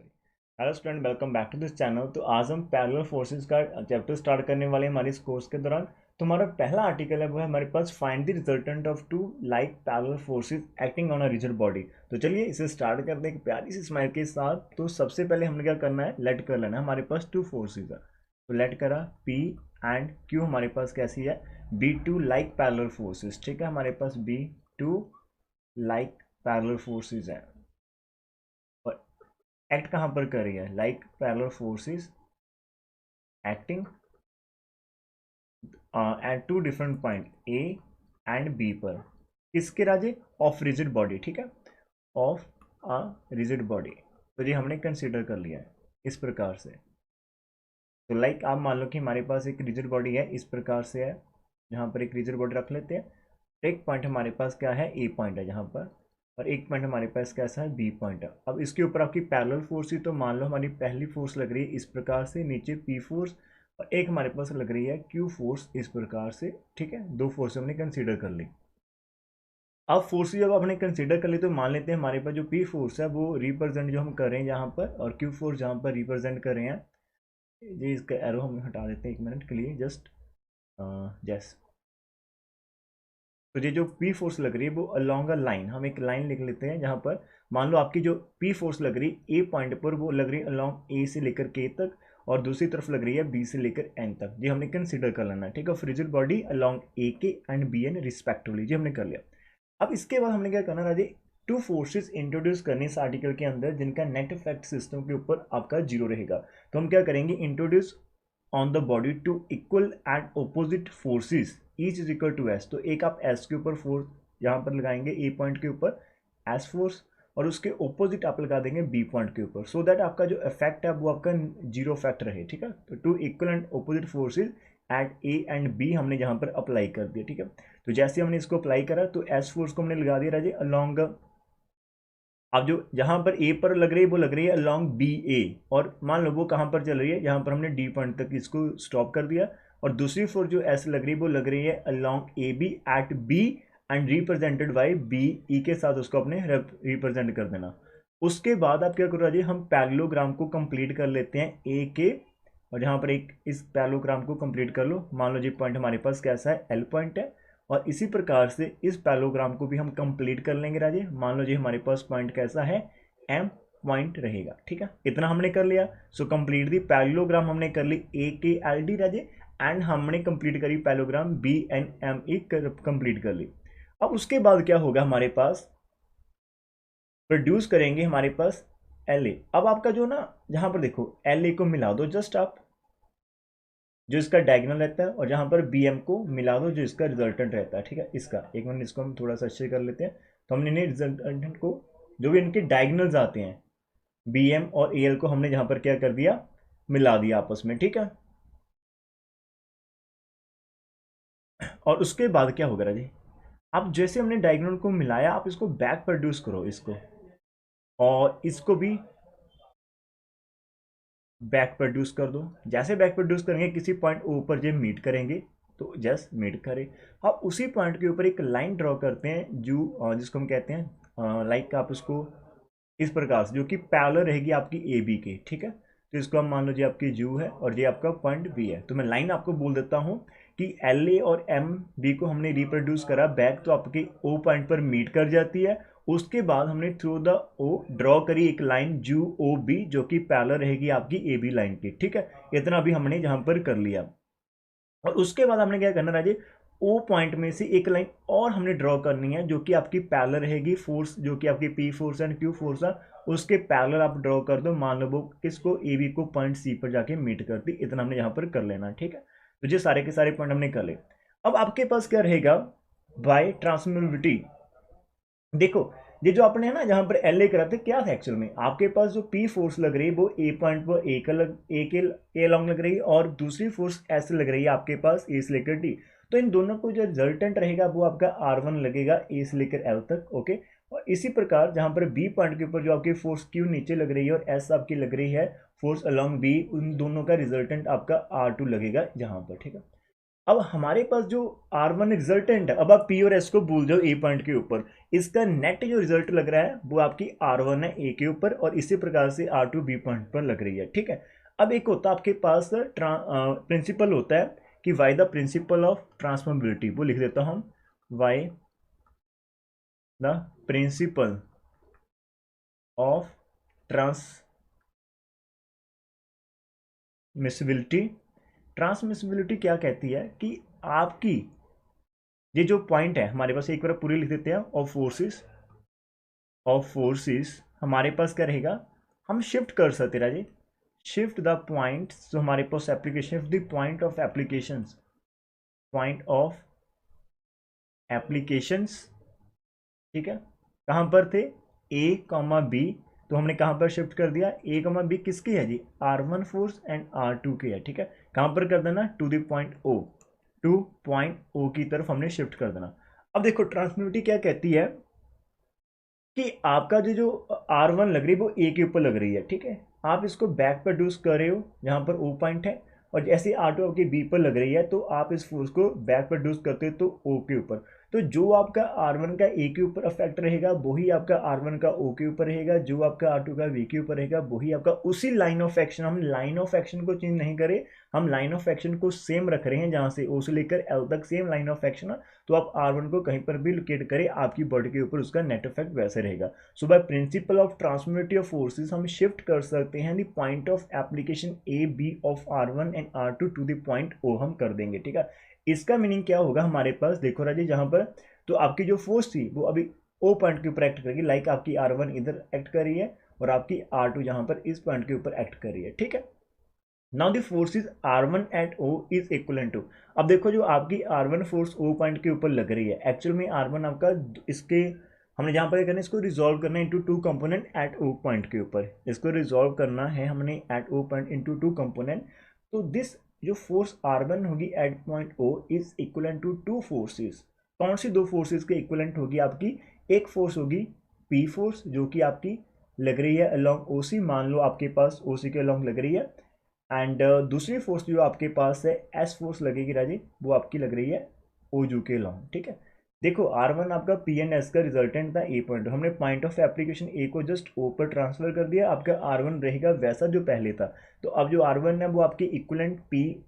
Sorry. Hello student, welcome back to this channel. तो आज हम पैरेलल फोर्सेस का चैप्टर स्टार्ट करने वाले हैं हमारे इस कोर्स के दौरान। तो हमारा पहला आर्टिकल है वो है हमारे पास find the resultant of two like parallel forces acting on a rigid body. तो चलिए इसे स्टार्ट करते हैं एक प्यारी सी स्माइल के साथ। तो सबसे पहले हमने क्या करना है, लेट कर लेना है। हमारे पास टू फोर्सेस है, तो लेट करा पी एंड क्यू हमारे पास कैसी है, be two like parallel forces. ठीक है, हमारे पास be two like parallel forces है और एक्ट कहाँ पर कर रही है, like parallel forces acting at two different point A and B पर। किसके राजे, ऑफ रिजिड बॉडी। ठीक है, ऑफ अ रिजिड बॉडी। तो ये हमने कंसीडर कर लिया है इस प्रकार से। तो लाइक आप मान लो कि हमारे पास एक रिजिड बॉडी है, इस प्रकार से है। यहाँ पर एक रिजिड बॉडी रख लेते हैं। एक पॉइंट हमारे पास क्या है, ए पॉइंट है यहाँ पर, और एक पॉइंट हमारे पास कैसा है, बी पॉइंट है। अब इसके ऊपर आपकी पैरेलल फोर्स ही, तो मान लो हमारी पहली फोर्स लग रही है इस प्रकार से, नीचे पी फोर्स, और एक हमारे पास लग रही है क्यू फोर्स इस प्रकार से। ठीक है, दो फोर्स हमने कंसीडर कर ली। अब फोर्स जब आपने कंसीडर कर ली तो मान लेते हैं हमारे पास जो पी फोर्स है वो रिप्रेजेंट जो हम कर रहे हैं यहाँ पर, और क्यू फोर्स जहाँ पर रिप्रेजेंट कर रहे हैं, ये इसका एरो हम हटा देते हैं एक मिनट के लिए जस्ट। यस, तो ये जो पी फोर्स लग रही है वो अलोंग अ लाइन, हम एक लाइन लिख लेते हैं जहाँ पर मान लो आपकी जो पी फोर्स लग रही है ए पॉइंट पर, वो लग रही है अलोंग ए से लेकर के तक, और दूसरी तरफ लग रही है बी से लेकर एन तक। ये हमने कंसीडर कर लेना है। ठीक है, रिजिड बॉडी अलोंग ए के एंड बी एन रिस्पेक्टिवली, ये हमने कर लिया। अब इसके बाद हमने क्या करना राजे, टू फोर्सेस इंट्रोड्यूस करने इस आर्टिकल के अंदर जिनका नेट इफेक्ट सिस्टम के ऊपर आपका जीरो रहेगा। तो हम क्या करेंगे, introduce on the body two equal and opposite forces each is equal to S. तो एक आप एस के ऊपर फोर्स यहाँ पर लगाएंगे ए पॉइंट के ऊपर एस फोर्स, और उसके ओपोजिट आप लगा देंगे बी पॉइंट के ऊपर, सो दैट आपका जो इफेक्ट है वो आपका जीरो इफेक्ट रहे। ठीक है, तो two equal and opposite forces at A and B हमने यहाँ पर अप्लाई कर दिया। ठीक है, तो जैसे हमने इसको अप्लाई करा तो एस फोर्स को हमने लगा दिया राजे अलॉन्ग, अब जो जहां पर ए पर लग रही है वो लग रही है अलॉन्ग बी ए, और मान लो वो कहां पर चल रही है, यहाँ पर हमने डी पॉइंट तक इसको स्टॉप कर दिया। और दूसरी फोर्स जो एस लग रही है वो लग रही है along A B at B and represented by B, E के साथ उसको अपने रिप्रेजेंट कर देना। उसके बाद आप क्या करो राजे, हम पैरेललोग्राम को कंप्लीट कर लेते हैं ए के, और यहाँ पर एक इस पैरेललोग्राम को कंप्लीट कर लो। मान लो जी पॉइंट हमारे पास कैसा है, एल पॉइंट है, और इसी प्रकार से इस पैरेललोग्राम को भी हम कंप्लीट कर लेंगे राजे। मान लो जी हमारे पास पॉइंट कैसा है, एम पॉइंट रहेगा। ठीक है, इतना हमने कर लिया। सो कंप्लीट दी पैरेललोग्राम हमने कर ली ए के एल डी राजे, एंड हमने कंप्लीट करी parallelogram B N M E complete कर ली। अब उसके बाद क्या होगा, हमारे पास प्रोड्यूस करेंगे हमारे पास एल ए। अब आपका जो ना, जहां पर देखो एल ए को मिला दो जस्ट आप, जो इसका डायगोनल रहता है, और जहां पर बी एम को मिला दो जो इसका रिजल्टेंट रहता है। ठीक है, इसका एक मिनट इसको हम थोड़ा सा अच्छे कर लेते हैं। तो हमने रिजल्टेंट को, जो भी इनके डायगोनल्स आते हैं बी एम और ए एल को, हमने जहां पर क्या कर दिया, मिला दिया आपस में। ठीक है, और उसके बाद क्या होगा राजी, अब जैसे हमने डायगोनल को मिलाया, आप इसको बैक प्रोड्यूस करो इसको, और इसको भी बैक प्रोड्यूस कर दो। जैसे बैक प्रोड्यूस करेंगे किसी पॉइंट ऊपर जब मीट करेंगे, तो जस्ट मीट करें। अब उसी पॉइंट के ऊपर एक लाइन ड्रॉ करते हैं जो जिसको हम कहते हैं लाइक आप उसको इस प्रकार से, जो कि पैरेलल रहेगी आपकी ए बी के। ठीक है, तो इसको हम मान लो जी आपकी जू है और ये आपका पॉइंट बी है। तो मैं लाइन आपको बोल देता हूँ कि एल ए और एम बी को हमने रिप्रोड्यूस करा बैक, तो आपकी ओ पॉइंट पर मीट कर जाती है। उसके बाद हमने थ्रू द ओ ड्रॉ करी एक लाइन जू ओ बी, जो कि पैरेलल रहेगी आपकी ए बी लाइन की। ठीक है, इतना भी हमने यहाँ पर कर लिया। और उसके बाद हमने क्या करना राजे, ओ पॉइंट में से एक लाइन और हमने ड्रॉ करनी है जो कि आपकी पैरेलल रहेगी फोर्स, जो कि आपकी P force and Q force है, उसके पैरेलल आप ड्रॉ कर दो। मान लो वो किसको, ए बी को पॉइंट सी पर जाके मीट करती। इतना हमने यहाँ पर कर लेना है। ठीक है, तो ये सारे के सारे पॉइंट हमने कर ले। अब आपके पास क्या रहेगा, बाय ट्रांसमिबिलिटी। देखो ये जो आपने है ना जहां पर एल ए करा था, क्या था एक्चुअल में, आपके पास जो पी फोर्स लग रही है वो ए पॉइंट पर ए का लग ए के ए लॉन्ग लग रही है, और दूसरी फोर्स ऐसे लग रही है आपके पास ए से लेकर डी। तो इन दोनों को जो रिजल्टेंट रहेगा वो आपका आर वन लगेगा ए से लेकर एल तक। ओके, और इसी प्रकार जहां पर बी पॉइंट के ऊपर जो आपकी फोर्स क्यू नीचे लग रही है और एस आपकी लग रही है फोर्स अलॉन्ग बी, उन दोनों का रिजल्टेंट आपका आर टू लगेगा जहां पर। ठीक है, अब हमारे पास जो R1 रिजल्टेंट है, अब आप P और S को भूल जाओ ए पॉइंट के ऊपर, इसका नेट जो रिजल्ट लग रहा है वो आपकी R1 है ए के ऊपर, और इसी प्रकार से R2 बी पॉइंट पर लग रही है, ठीक है। अब एक होता है आपके पास प्रिंसिपल होता है कि वाई द प्रिंसिपल ऑफ ट्रांसफॉर्मेबिलिटी, वो लिख देता हूँ, why the principal of transmissibility. Transmissibility क्या कहती है कि आपकी ये जो पॉइंट है हमारे पास, एक बार पूरी लिख देते हैं, ऑफ फोर्सेस हमारे पास क्या रहेगा, हम शिफ्ट कर सकते हैं राजे, शिफ्ट द पॉइंट, जो हमारे पास application, the point of applications, point of applications, ठीक है। कहाँ पर थे, ए कॉमा बी, तो हमने कहाँ पर शिफ्ट कर दिया, ए कॉमा बी किसकी है जी, R1 फोर्स एंड R2 की है, ठीक है। कहाँ पर कर देना, to the point O, to point O की तरफ हमने शिफ्ट कर देना। अब देखो ट्रांसमिसिबिलिटी क्या कहती है कि आपका जो R1 लग रही है वो ए के ऊपर लग रही है, ठीक है। आप इसको बैक प्रोड्यूस कर रहे हो जहाँ पर ओ पॉइंट है, और जैसे R2 आपके बी पर लग रही है तो आप इस फोर्स को बैक प्रोड्यूस करते हो तो ओ के ऊपर। तो जो आपका R1 का ए के ऊपर अफेक्ट रहेगा वही आपका R1 का ओ के ऊपर रहेगा, जो आपका R2 का वी के ऊपर रहेगा वही आपका, उसी लाइन ऑफ एक्शन, हम लाइन ऑफ एक्शन को चेंज नहीं करें, हम लाइन ऑफ एक्शन को सेम रख रहे हैं, जहाँ से ओ से लेकर एल तक सेम लाइन ऑफ एक्शन है। तो आप R1 को कहीं पर भी लोकेट करें, आपकी बॉडी के ऊपर उसका नेट इफेक्ट वैसे रहेगा। So by principle of transmissibility of forces हम शिफ्ट कर सकते हैं the point of application A B of R1 and R2 to the point O, हम कर देंगे, ठीक है। इसका मीनिंग क्या होगा हमारे पास, देखो राजी, जहां पर तो आपकी जो फोर्स थी वो अभी ओ पॉइंट के ऊपर एक्ट करेगी, लाइक आपकी R1 इधर एक्ट कर रही है और आपकी R2 जहां पर इस पॉइंट के ऊपर एक्ट कर रही है, ठीक है। Now the forces R1 at O is equivalent to, अब देखो जो आपकी R1 फोर्स O पॉइंट के ऊपर लग रही है, एक्चुअल में R1 आपका इसके, हमने जहाँ पर क्या करना है, इसको रिजॉल्व करना है into two component at O point के ऊपर, इसको रिजॉल्व करना है हमने at O point into two component. तो दिस जो फोर्स R1 होगी at point O is equivalent to two forces. कौन सी दो फोर्सेस के इक्वलेंट होगी आपकी, एक फोर्स होगी P फोर्स जो कि आपकी लग रही है अलॉन्ग OC, मान लो आपके पास OC के अलॉन्ग लग रही है, एंड दूसरी फोर्स जो आपके पास है एस फोर्स लगेगी राजी, वो आपकी लग रही है ओजू के लॉन्ग, ठीक है। देखो R1 आपका पी एंड एस का रिजल्टेंट था ए पॉइंट, हमने पॉइंट ऑफ एप्लीकेशन ए को जस्ट ओ पर ट्रांसफर कर दिया, आपका R1 रहेगा वैसा जो पहले था। तो अब जो R1 है वो आपकी equivalent P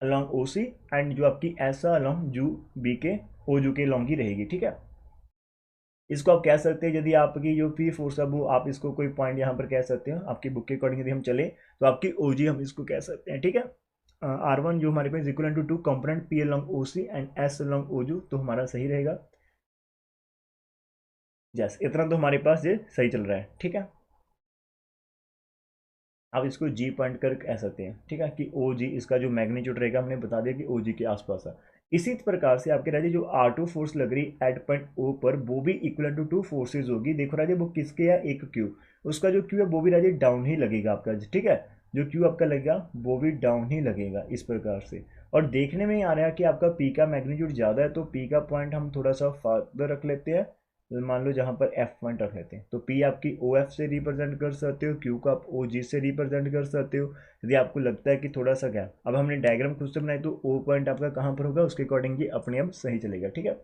along O C, and जो आपकी एस अलॉन्ग जू बी के ओजू के लॉन्ग ही रहेगी, ठीक है। इसको आप कह सकते हैं, यदि आपकी जो पी फोर्स है वो आप इसको कोई पॉइंट यहाँ पर कह सकते हो, आपकी बुक के अकॉर्डिंग यदि हम चले तो आपकी ओजी हम इसको कह सकते हैं, ठीक है। R1 जो हमारे पास equal to two component P along O C and S along ओजू, तो हमारा सही रहेगा। यस, इतना तो हमारे पास ये सही चल रहा है, ठीक है। आप इसको जी पॉइंट कर कह सकते हैं, ठीक है, कि ओ जी इसका जो मैग्नीट्यूड रहेगा हमने बता दिया कि ओ जी के आसपास है। इसी प्रकार से आपके राजे जो R2 फोर्स लग रही एट पॉइंट ओ पर, वो भी इक्वल टू टू फोर्सेज होगी। देखो राजे वो किसके है, एक क्यू, उसका जो क्यू है वो भी राजे डाउन ही लगेगा आपका, ठीक है। जो क्यू आपका लगेगा वो भी डाउन ही लगेगा इस प्रकार से। और देखने में ही आ रहा है कि आपका पी का मैग्नीट्यूड ज़्यादा है, तो पी का पॉइंट हम थोड़ा सा फादर रख लेते हैं, मान लो जहाँ पर एफ पॉइंट रख लेते हैं, तो पी आपकी ओ एफ से रिप्रेजेंट कर सकते हो, क्यू को आप ओ जी से रिप्रेजेंट कर सकते हो। यदि आपको लगता है कि थोड़ा सा गैप, अब हमने डायग्राम खुद से बनाई तो ओ पॉइंट आपका कहाँ पर होगा उसके अकॉर्डिंग ही अपने आप सही चलेगा, ठीक है।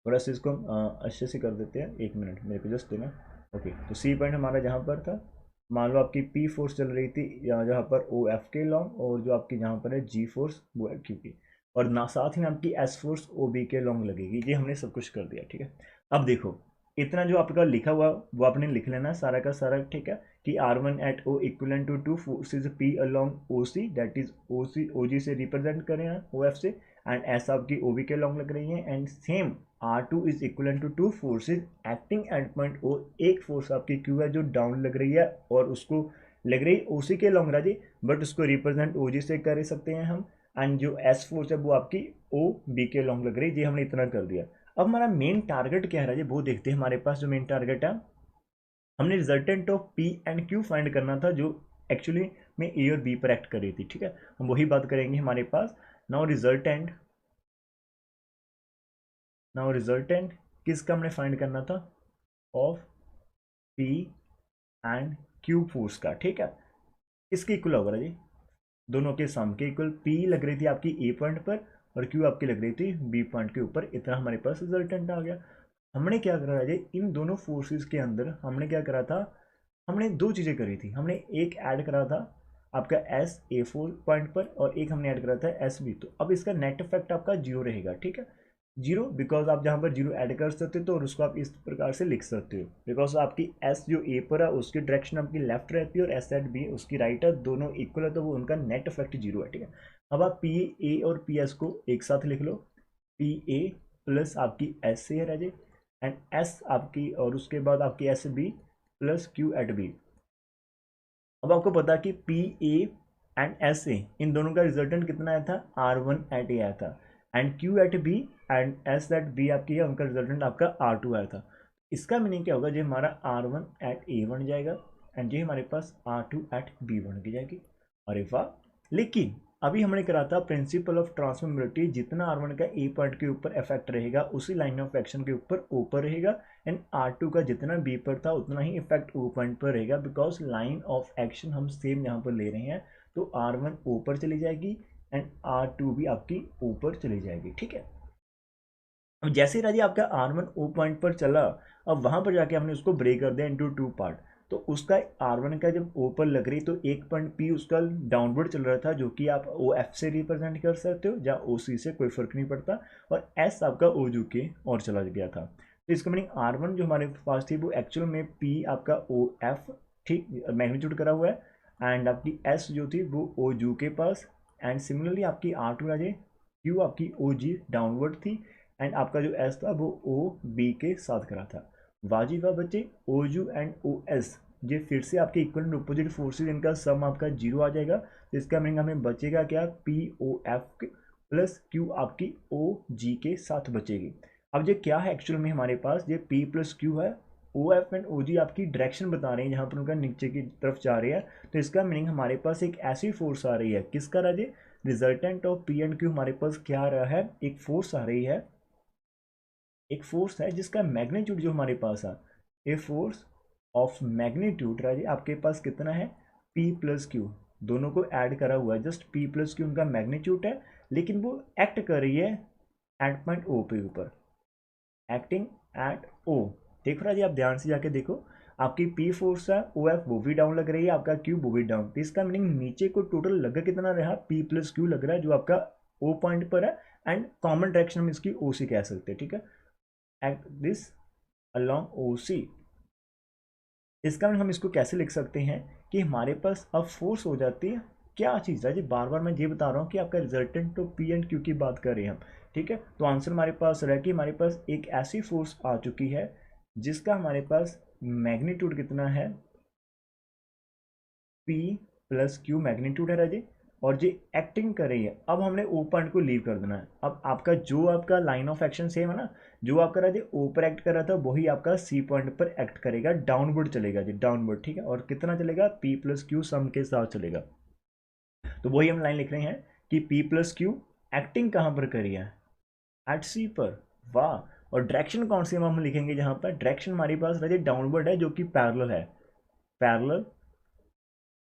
थोड़ा सा इसको हम अच्छे से कर देते हैं, एक मिनट मेरे को जस्ट देना। ओके, तो सी पॉइंट हमारा जहाँ पर था, मान लो आपकी पी फोर्स चल रही थी यहाँ जहाँ पर ओ एफ के लॉन्ग, और जो आपकी जहाँ पर है जी फोर्स वो है क्यू की, और ना साथ ही में आपकी एस फोर्स ओ बी के लॉन्ग लगेगी। ये हमने सब कुछ कर दिया, ठीक है। अब देखो इतना जो आपका लिखा हुआ वो आपने लिख लेना सारा का सारा, ठीक है, कि R1 at O equal to two forces P along O C, that is O C O G से रिप्रेजेंट करें ओ एफ से, एंड एस आपकी ओ बी के लॉन्ग लग रही है, and same R2 is equal to two forces acting at point O, एक force आपकी क्यू है जो डाउन लग रही है और उसको लग रही ओ सी के लॉन्ग राजी, बट उसको रिप्रेजेंट ओ जी से कर सकते हैं हम, एंड जो एस फोर्स है वो आपकी ओ बी के लॉन्ग लग रही है। ये हमने इतना कर दिया। अब हमारा मेन टारगेट क्या है राजी, वो देखते हैं। हमारे पास जो मेन टारगेट है, हमने resultant of P and Q find करना था जो एक्चुअली में ए और बी पर एक्ट कर रही थी, ठीक है। हम वही बात करेंगे हमारे पास। नाउ रिजल्टेंट, नाउ रिजल्टेंट किसका हमने फाइंड करना था, of P and Q force का, ठीक है। किसके इक्वल होगा जी, दोनों के सम के इक्वल। पी लग रही थी आपकी ए पॉइंट पर और क्यू आपकी लग रही थी बी पॉइंट के ऊपर। इतना हमारे पास रिजल्टेंट आ गया। हमने क्या करा है, इन दोनों फोर्सेस के अंदर हमने क्या करा था, हमने दो चीज़ें करी थी। हमने एक ऐड करा था आपका एस ए फोर पॉइंट पर और एक हमने ऐड करा था एस बी। तो अब इसका नेट इफेक्ट आपका जीरो रहेगा, ठीक है, जीरो, बिकॉज आप जहाँ पर जीरो ऐड कर सकते हो तो और उसको आप इस प्रकार से लिख सकते हो, बिकॉज आपकी एस जो ए पर है उसकी डायरेक्शन आपकी लेफ्ट रहती है और एस एट बी उसकी राइट है, दोनों इक्वल है तो वो उनका नेट इफेक्ट जीरो है, ठीक है। अब आप पी ए और पी एस को एक साथ लिख लो, पी ए प्लस आपकी एस ए रह जाए एंड एस आपकी और उसके बाद आपकी S B plus Q at B. अब आपको पता कि P A and S A इन दोनों का रिजल्टेंट कितना आया था, आर वन एट ए आया था and Q at B and S at B आपकी है, उनका रिजल्टेंट आपका आर टू आया था। इसका मीनिंग क्या होगा, जो हमारा आर वन एट ए बन जाएगा एंड ये हमारे पास आर टू एट बी बन के जाएगी। अरे वाह। लेकिन अभी हमने करा था प्रिंसिपल ऑफ ट्रांसफॉर्मेबिलिटी, जितना आर वन का ए पॉइंट के ऊपर इफेक्ट रहेगा उसी लाइन ऑफ एक्शन के ऊपर ओ पर रहेगा एंड आर टू का जितना बी पर था उतना ही इफेक्ट ओ पॉइंट पर रहेगा, बिकॉज लाइन ऑफ एक्शन हम सेम यहाँ पर ले रहे हैं। तो आर वन ओ पर चली जाएगी एंड आर टू भी आपकी ओ पर चली जाएगी, ठीक है। अब जैसे ही राजी आपका आर वन ओ पॉइंट पर चला, अब वहाँ पर जाके हमने उसको ब्रेक कर दिया इनटू टू पार्ट। तो उसका आर वन का जब ओ पर लग रही तो एक पॉइंट पी उसका डाउनवर्ड चल रहा था, जो कि आप ओ एफ से रिप्रेजेंट कर सकते हो या ओ सी से, कोई फर्क नहीं पड़ता, और एस आपका ओ जू के और चला गया था। तो इसका मीनिंग आर वन जो हमारे पास थी वो एक्चुअल में पी आपका ओ एफ, ठीक, मैग्नीट्यूड करा हुआ है एंड आपकी एस जो थी वो ओ जू के पास एंड सिमिलरली आपकी आर टू राजे क्यू आपकी ओ जी डाउनवर्ड थी एंड आपका जो एस था वो ओ बी के साथ करा था। वाजी वाह बच्चे, ओ यू एंड ओ एस ये फिर से आपके इक्वल एंड अपोजिट फोर्सेज, इनका सम आपका जीरो आ जाएगा। तो इसका मीनिंग हमें बचेगा क्या, P O F plus Q आपकी ओ जी के साथ बचेगी। अब ये क्या है एक्चुअल में हमारे पास, ये पी प्लस क्यू है, ओ एफ एंड ओ जी आपकी डायरेक्शन बता रहे हैं जहाँ पर उनका नीचे की तरफ जा रही है। तो इसका मीनिंग हमारे पास एक ऐसी फोर्स आ रही है, किसका राजे, resultant of P and Q हमारे पास क्या आ रहा है, एक फोर्स आ रही है, एक फोर्स है जिसका मैग्नीट्यूड जो हमारे पास है, ए फोर्स ऑफ मैग्नीट्यूड राजे आपके पास कितना है, P प्लस क्यू, दोनों को ऐड करा हुआ है, जस्ट P प्लस क्यू उनका मैग्नीट्यूड है, लेकिन वो एक्ट कर रही है एट पॉइंट O पे ऊपर, एक्टिंग एट O। देखो राजे आप ध्यान से जाके देखो, आपकी P फोर्स है, ओ एफ वो भी डाउन लग रही है, आपका Q वो भी डाउन, तो इसका मीनिंग नीचे को टोटल लगा कितना रहा, P प्लस क्यू लग रहा है जो आपका O पॉइंट पर है एंड कॉमन डायरेक्शन में इसकी O सी कह सकते हैं, ठीक है, एट दिस अलॉन्ग ओ सी। इसका हम इसको कैसे लिख सकते हैं कि हमारे पास अब फोर्स हो जाती है क्या चीज़ है जी, बार बार मैं ये बता रहा हूँ कि आपका रिजल्टेंट तो पी एंड क्यू की बात कर रहे हैं हम, ठीक है। तो आंसर हमारे पास रहा कि हमारे पास एक ऐसी फोर्स आ चुकी है जिसका हमारे पास मैग्नीट्यूड कितना है, पी प्लस क्यू मैग्नीट्यूड है राजे, और ये एक्टिंग कर रही है। अब हमने ओ पॉइंट को लीव कर देना है। अब आपका जो आपका लाइन ऑफ एक्शन सेम है ना, जो आपका राजे ओ पर एक्ट कर रहा था वही आपका सी पॉइंट पर एक्ट करेगा, डाउनवर्ड चलेगा जी, डाउनवर्ड, ठीक है, और कितना चलेगा, पी प्लस क्यू सम के साथ चलेगा। तो वही हम लाइन लिख रहे हैं कि पी प्लस क्यू एक्टिंग कहाँ पर करी है, एट सी पर, वाह। और डायरेक्शन कौन सी हम लिखेंगे, जहाँ पर डायरेक्शन हमारे पास राजे डाउनवर्ड है जो कि पैरेलल है, पैरेलल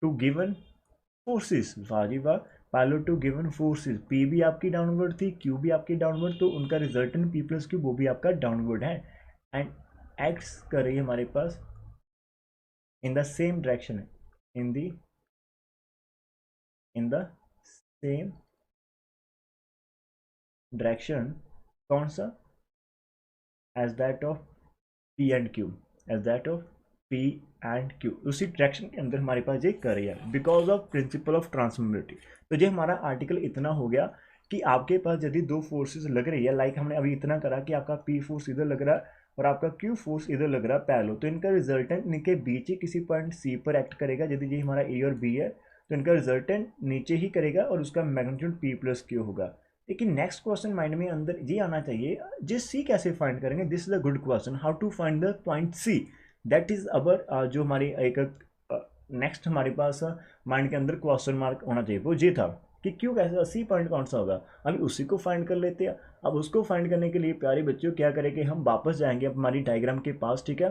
टू गिवन फोर्सेस, वाह जी वाह, parallel to given forces, P भी आपकी डाउनवर्ड थी, क्यू भी आपकी डाउनवर्ड, तो उनका रिजल्टेंट पी प्लस क्यू वो भी आपका डाउनवर्ड है एंड एक्ट्स कर रही है हमारे पास in the same direction, in the same direction, कौन सा, as that of P and Q, as that of P and Q, उसी डायरेक्शन के अंदर हमारे पास ये कर रही है because of principle of transformability. तो ये हमारा आर्टिकल इतना हो गया कि आपके पास यदि दो फोर्सेस लग रही है, लाइक हमने अभी इतना करा कि आपका पी फोर्स इधर लग रहा है और आपका क्यू फोर्स इधर लग रहा है पैरेलल, तो इनका रिजल्टेंट इनके बीच ही किसी पॉइंट सी पर एक्ट करेगा। यदि ये हमारा ए और बी है तो इनका रिजल्टेंट नीचे ही करेगा और उसका मैग्नीट्यूड पी प्लस क्यू होगा। लेकिन नेक्स्ट क्वेश्चन माइंड में अंदर ये आना चाहिए, जे सी कैसे फाइंड करेंगे, this is a good question, how to find the point C, that is our जो हमारी एक नेक्स्ट हमारे पास माइंड के अंदर क्वेश्चन मार्क होना चाहिए, वो ये था कि क्यों कैसे सी पॉइंट कौन सा होगा। अभी उसी को फाइंड कर लेते हैं। अब उसको फाइंड करने के लिए प्यारे बच्चों क्या करेंगे, हम वापस जाएंगे अब हमारी डायग्राम के पास, ठीक है।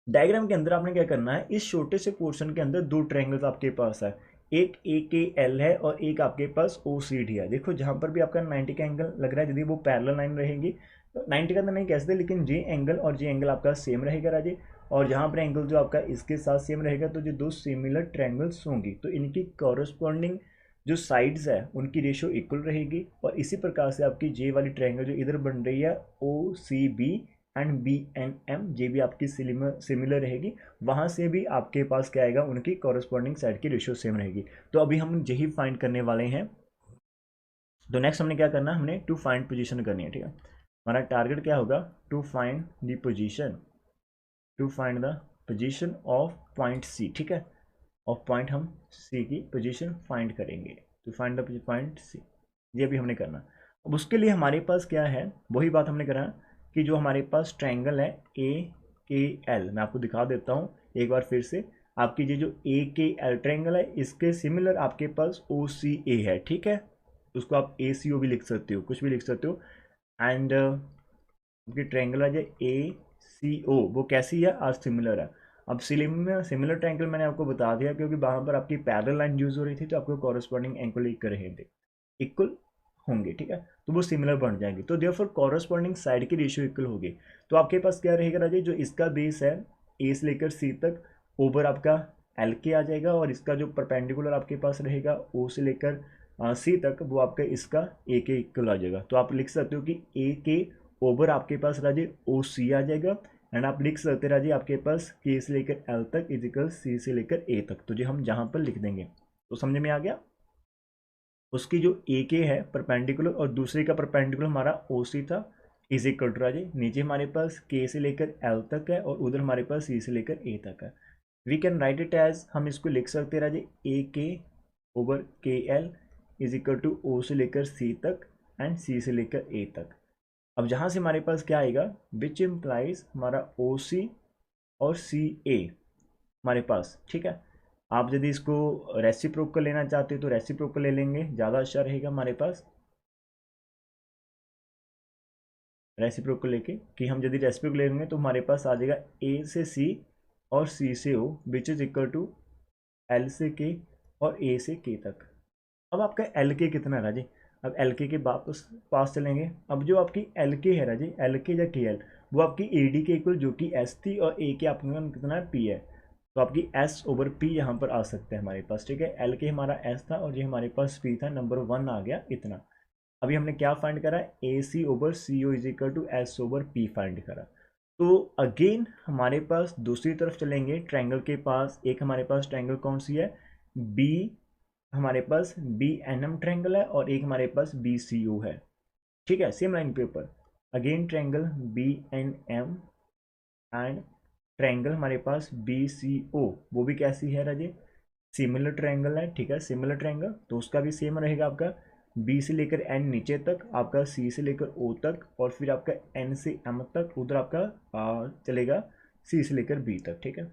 डायग्राम के अंदर आपने क्या करना है, इस छोटे से पोर्शन के अंदर दो ट्रायंगल्स आपके पास है, एक ए के एल है और एक आपके पास ओ सी डी है। देखो जहाँ पर भी आपका 90 का एंगल लग रहा है, यदि वो पैरेलल लाइन रहेगी तो 90 का तो नहीं कह सकते, लेकिन जे एंगल और जे एंगल आपका सेम रहेगा राजे। और जहाँ पर एंगल जो आपका इसके साथ सेम रहेगा तो जो दो सिमिलर ट्रायंगल्स होंगी तो इनकी कॉरस्पॉन्डिंग जो साइड्स है उनकी रेशियो इक्वल रहेगी। और इसी प्रकार से आपकी जे वाली ट्रायंगल जो इधर बन रही है O C B and B N M, J भी आपकी सिमिलर रहेगी, वहाँ से भी आपके पास क्या आएगा, उनकी कॉरस्पॉन्डिंग साइड की रेशियो सेम रहेगी। तो अभी हम यही फाइंड करने वाले हैं। तो नेक्स्ट हमने क्या करना है, हमने टू फाइंड पोजीशन करनी है, ठीक है। हमारा टारगेट क्या होगा, to find the position, to find the position of point C, ठीक है। ऑफ पॉइंट हम सी की पोजीशन फाइंड करेंगे, to find the point C, ये भी हमने करना। अब उसके लिए हमारे पास क्या है, वही बात हमने करा कि जो हमारे पास ट्रायंगल है ए के एल, मैं आपको दिखा देता हूँ एक बार फिर से। आपकी ये जो ए के एल ट्रायंगल है इसके सिमिलर आपके पास ओ सी ए है, ठीक है। उसको आप ए सी ओ भी लिख सकते हो, कुछ भी लिख सकते हो। एंड आपकी ट्रायंगल है जो ए सी ओ, वो कैसी है, आज सिमिलर है। अब सिमिलर ट्रायंगल मैंने आपको बता दिया क्योंकि वहाँ पर आपकी पैरेलल लाइन यूज हो रही थी तो आपको कॉरस्पॉन्डिंग एंगल इक्वल रहे थे, इक्वल होंगे, ठीक है। तो वो सिमिलर बन जाएंगे, तो देयरफॉर कॉरस्पॉन्डिंग साइड की रेशियो इक्वल होगी। तो आपके पास क्या रहेगा राजे, जो इसका बेस है ए से लेकर सी तक ओवर आपका एल के आ जाएगा, और इसका जो परपेंडिकुलर आपके पास रहेगा ओ से लेकर सी तक वो आपका इसका ए के इक्वल आ जाएगा। तो आप लिख सकते हो कि ए के ओवर आपके पास राजे ओ सी आ जाएगा। एंड आप लिख सकते राजे आपके पास के से लेकर एल तक इजिकल सी से लेकर ए तक, तो जो हम जहाँ पर लिख देंगे। तो समझ में आ गया। उसकी जो ए के है परपेंडिकुलर और दूसरे का परपेंडिकुलर हमारा ओ सी था, इज इक्वल टू राजे नीचे हमारे पास के से लेकर एल तक है और उधर हमारे पास सी से लेकर ए तक है। We can write it as, हम इसको लिख सकते हैं राजे ए K over K L is equal to O से लेकर सी तक एंड सी से लेकर ए तक। अब जहाँ से हमारे पास क्या आएगा, विच इम्प्लाइज हमारा ओ सी और सी ए हमारे पास, ठीक है। आप यदि इसको रेसिप्रोकल लेना चाहते हो तो रेसिप्रोकल ले लेंगे, ज़्यादा अच्छा रहेगा हमारे पास रेसिप्रोकल लेके। कि हम यदि रेसिप्रोकल लेंगे तो हमारे पास आ जाएगा ए से सी और सी से O which is equal to L से के और ए से के तक। अब आपका एल के कितना है राजे, अब एल के वापस पास चलेंगे। अब जो आपकी एल के है राजे, एल के या के एल, वो आपकी ए डी के इक्वल जो कि एस थी, और ए के आपका कितना है, पी है। तो आपकी एस ओवर पी यहाँ पर आ सकते हैं हमारे पास, ठीक है। एल के हमारा एस था और ये हमारे पास पी था, नंबर 1 आ गया इतना। अभी हमने क्या फाइंड करा, A C over C O is equal to S over P find करा। तो अगेन हमारे पास दूसरी तरफ चलेंगे, ट्रायंगल के पास एक हमारे पास ट्रायंगल कौन सी है, बी, हमारे पास बी एन एम ट्रायंगल है और एक हमारे पास बी सी ओ है, ठीक है, सेम लाइन के ऊपर। Again triangle B N M and triangle हमारे पास बी सी ओ, वो भी कैसी है राजे, सिमिलर ट्रायंगल है, ठीक है, सिमिलर ट्रायंगल। तो उसका भी सेम रहेगा आपका बी से लेकर एन नीचे तक, आपका सी से लेकर ओ तक, और फिर आपका एन से एम तक, उधर आपका चलेगा सी से लेकर बी तक, ठीक है।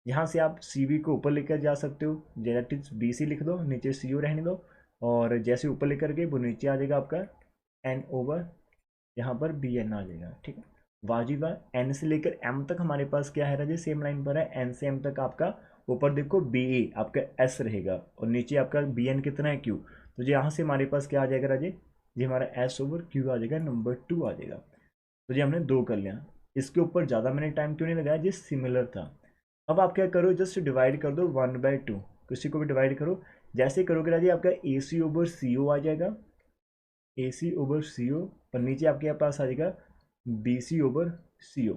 यहाँ से आप सी बी को ऊपर लेकर जा सकते हो, जैसे बी सी लिख दो, नीचे सी ओ रहने दो, और जैसे ऊपर लेकर गए वो नीचे आ जाएगा आपका एन ओवर यहाँ पर बी एन आ जाएगा, ठीक है। वाजिबा एन से लेकर एम तक हमारे पास क्या है राजे, सेम लाइन पर है, एन से एम तक आपका ऊपर देखो बी ए आपका एस रहेगा और नीचे आपका बी एन कितना है क्यू। तो जो यहाँ से हमारे पास क्या आ जाएगा राजे, ये हमारा एस ओवर क्यू आ जाएगा, नंबर 2 आ जाएगा। तो ये हमने 2 कर लिया। इसके ऊपर ज़्यादा मैंने टाइम क्यों नहीं लगाया, जिस सिमिलर था। अब आप क्या करो, जस्ट डिवाइड कर दो 1/2, किसी को भी डिवाइड करो। जैसे करोगे राजे आपका ए सी ओवर सी ओ आ जाएगा, ए सी ओवर सी ओ, और नीचे आपके पास आ जाएगा बी सी ओवर सी ओ।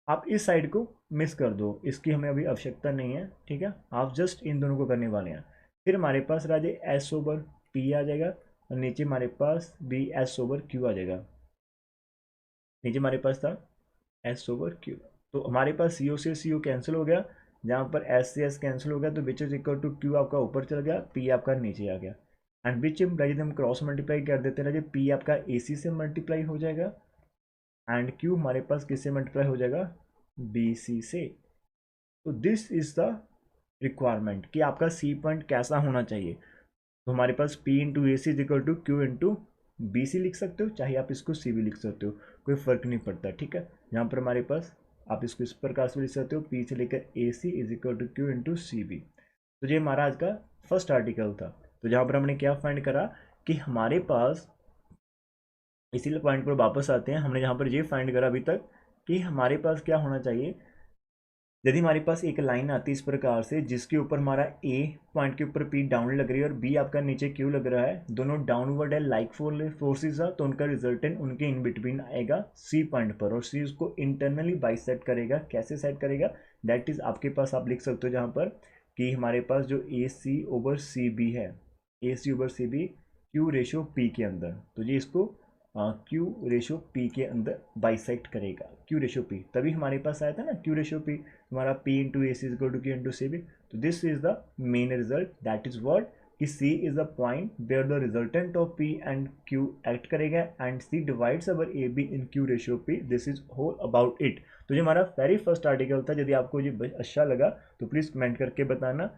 आप इस साइड को मिस कर दो, इसकी हमें अभी आवश्यकता नहीं है, ठीक है। आप जस्ट इन दोनों को करने वाले हैं। फिर हमारे पास राजे एस ओवर पी आ जाएगा और नीचे हमारे पास बी एस ओवर क्यू आ जाएगा। नीचे हमारे पास था एस ओवर क्यू, तो हमारे पास सी ओ से सी ओ कैंसिल हो गया, जहाँ पर एस से एस कैंसिल हो गया, तो which is equal to Q आपका ऊपर चल गया, पी आपका नीचे आ गया। एंड विच इम्प्लाई हम क्रॉस मल्टीप्लाई कर देते हैं, पी आपका ए सी से मल्टीप्लाई हो जाएगा एंड क्यू हमारे पास किससे मल्टीप्लाई हो जाएगा, बी सी से। तो दिस इज द रिक्वायरमेंट कि आपका सी पॉइंट कैसा होना चाहिए। तो हमारे पास P into A C is equal to Q into B C लिख सकते हो, चाहे आप इसको सी भी लिख सकते हो, कोई फर्क नहीं पड़ता, ठीक है। यहाँ पर हमारे पास आप इसको इस प्रकार से लिख सकते हो, पी से लेकर A C is equal to Q into C B. तो ये हमारा आज का फर्स्ट आर्टिकल था। तो जहाँ पर हमने क्या फाइंड करा कि हमारे पास, इसीलिए पॉइंट पर वापस आते हैं, हमने जहाँ पर ये फाइंड करा अभी तक कि हमारे पास क्या होना चाहिए। यदि हमारे पास एक लाइन आती है इस प्रकार से जिसके ऊपर हमारा ए पॉइंट के ऊपर पी डाउन लग रही है और बी आपका नीचे क्यू लग रहा है, दोनों डाउनवर्ड है लाइक फोर्सेस है, तो उनका रिजल्टेंट उनके इन बिटवीन आएगा सी पॉइंट पर, और सी उसको इंटरनली बाइसेक्ट करेगा। कैसे सेट करेगा, दैट इज आपके पास आप लिख सकते हो जहाँ पर कि हमारे पास जो ए सी ओवर सी बी है, A C over C B Q ratio P के अंदर, तो ये इसको क्यू रेशो पी के अंदर बाइसेक्ट करेगा, क्यू रेशो पी। तभी हमारे पास आया था ना क्यू रेशो पी, हमारा P into A C is equal to Q into C B. तो this is the main result, that is what कि C is the point where the resultant of P and Q act करेगा and C divides our A B in Q ratio P. This is whole about it. तो ये हमारा very first article था। यदि आपको ये अच्छा लगा तो प्लीज़ कमेंट करके बताना,